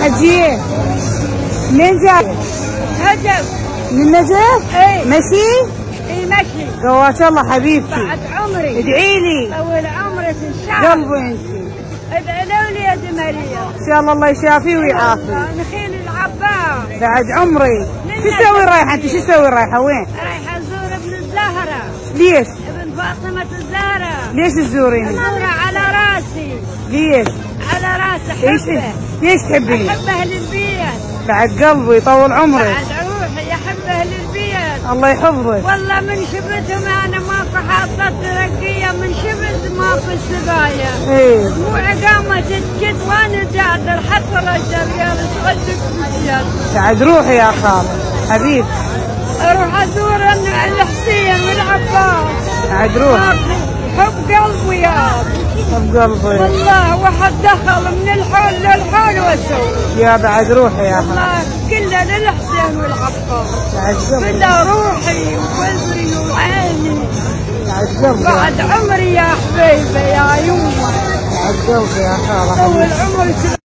حجية منين جاي؟ نجف. من النجف؟ اي مشي؟ اي مشي. قوات الله حبيبتي. بعد عمري. ادعي لي. طول عمرك ان شاء الله. قلبي انت. ادعوا لي يا دي مريم. ان شاء الله يشافيه ويعافيه. نخيل العباس. بعد عمري. شو تسوي رايحة انت؟ شو تسوي رايحة وين؟ رايحة ازور ابن الزهرة. ليش؟ ابن فاطمة الزهرة. ليش تزوريني؟ ازوره على راسي. ليش؟ على راسي احبه. ليش تحبيني؟ احب اهل البيت. بعد قلبي يطول عمرك. بعد روحي احب اهل البيت. الله يحفظك. والله من شفتهم انا ماكو حاطه رقيه، من شفت ماكو سقايه. ايه دموعي قامت تجد وانا قاعده الحفره الرجال تغلق بالزياده. بعد روحي يا خالد حبيبي. اروح ازور الحسين والعباس. بعد روحي. حب قلبي يا حب قلبي. والله واحد دخل من الحول للحول وسوي. يا بعد روحي يا خالد. والله كله للحسين والعباس. بعد قلبي. كله روحي ووزري وعيني. بعد قلبي. بعد عمري يا حبيبي يا يوم. بعد قلبي يا خالد. طول عمرك.